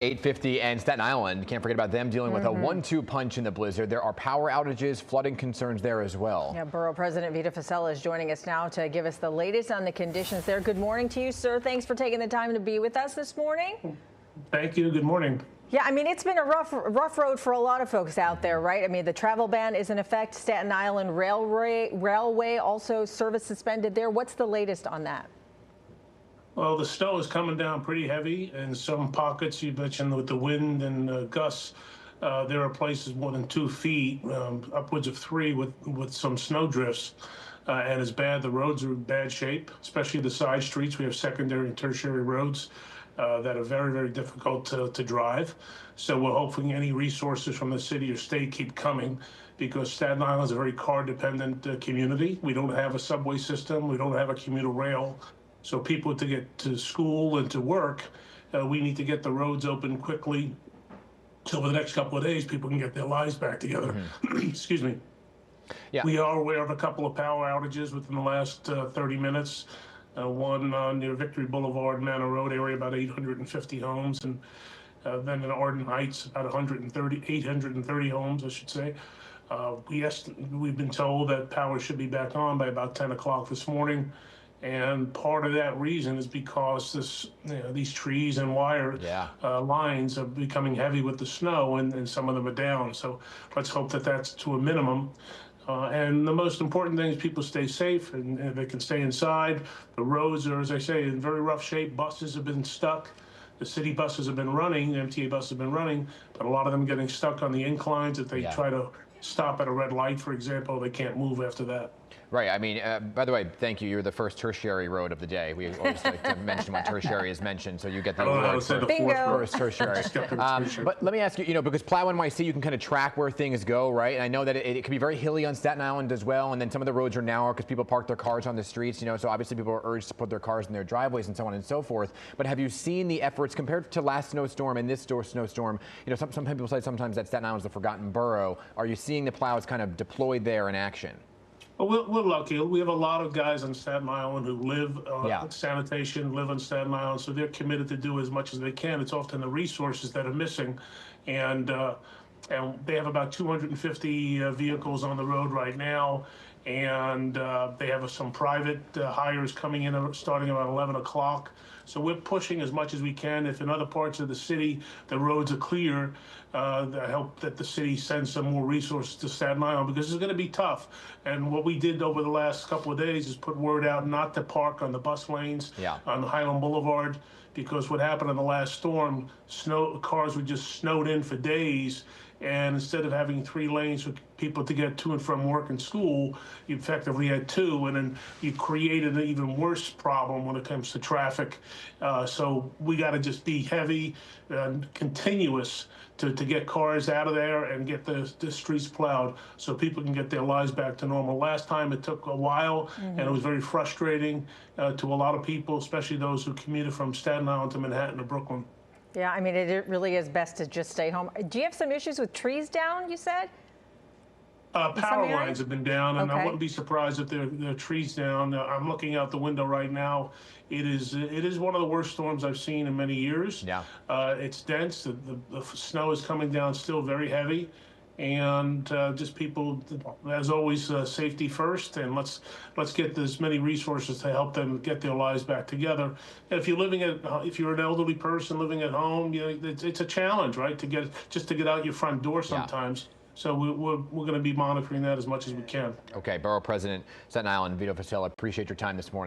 850 and Staten Island, can't forget about them dealing with a 1-2 punch in the blizzard. There are power outages, flooding concerns there as well. Yeah, Borough President Vito Fossella is joining us now to give us the latest on the conditions there. Good morning to you, sir. Thanks for taking the time to be with us this morning. Thank you. Good morning. Yeah, I mean, it's been a rough road for a lot of folks out there, right? I mean, the travel ban is in effect. Staten Island Railway also service suspended there. What's the latest on that? Well, the snow is coming down pretty heavy in some pockets. You mentioned with the wind and gusts, there are places more than 2 feet, upwards of 3 with some snow drifts. And it's bad. The roads are in bad shape, especially the side streets. We have secondary and tertiary roads that are very, very difficult to drive. So we're hoping any resources from the city or state keep coming, because Staten Island is a very car-dependent community. We don't have a subway system. We don't have a commuter rail. So people to get to school and to work, we need to get the roads open quickly. So over the next couple of days, people can get their lives back together. Excuse me. Yeah. We are aware of a couple of power outages within the last 30 minutes. One near Victory Boulevard, Manor Road area, about 850 homes. And then in Arden Heights, about 830 homes, I should say. We've been told that power should be back on by about 10 o'clock this morning. And part of that reason is because these trees and wire lines are becoming heavy with the snow, and some of them are down. So let's hope that that's to a minimum. And the most important thing is people stay safe and they can stay inside. The roads are, as I say, in very rough shape. Buses have been stuck. The city buses have been running, MTA buses have been running, but a lot of them getting stuck on the inclines. If they try to stop at a red light, for example, they can't move after that. Right. I mean, by the way, thank you. You're the first tertiary road of the day. We always like to mention when tertiary is mentioned, so you get the award for first tertiary. But let me ask you, because Plow NYC, you can kind of track where things go, right? And I know that it can be very hilly on Staten Island as well, and then some of the roads are narrow because people park their cars on the streets, so obviously people are urged to put their cars in their driveways and so on and so forth. But have you seen the efforts compared to last snowstorm and this snowstorm? Some people say sometimes that Staten Island is the forgotten borough. Are you seeing the plows kind of deployed there in action? Well, we're lucky. We have a lot of guys on Staten Island who live sanitation, live on Staten Island, so they're committed to do as much as they can. It's often the resources that are missing, and they have about 250 vehicles on the road right now, and they have some private hires coming in starting about 11 o'clock. So we're pushing as much as we can. If in other parts of the city the roads are clear, I hope that the city sends some more resources to Staten Island, because it's going to be tough. And what we did over the last couple of days is put word out not to park on the bus lanes on Highland Boulevard, because what happened in the last storm, cars were just snowed in for days. And instead of having 3 lanes for people to get to and from work and school, you effectively had 2, and then you created an even worse problem when it comes to traffic. So we got to just be heavy and continuous to get cars out of there and get the streets plowed so people can get their lives back to normal. Last time it took a while, and it was very frustrating to a lot of people, especially those who commuted from Staten Island to Manhattan or Brooklyn. Yeah, I mean, it really is best to just stay home. Do you have some issues with trees down, you said? Power lines have been down, and I wouldn't be surprised if there are trees down. I'm looking out the window right now. It is one of the worst storms I've seen in many years. Yeah. It's dense. The snow is coming down still very heavy. And just people, as always, safety first, and let's get as many resources to help them get their lives back together. And if you're an elderly person living at home, it's a challenge, right? To get out your front door sometimes. Yeah. So we're going to be monitoring that as much as we can. Okay, Borough President, Staten Island, Vito Fossella, appreciate your time this morning.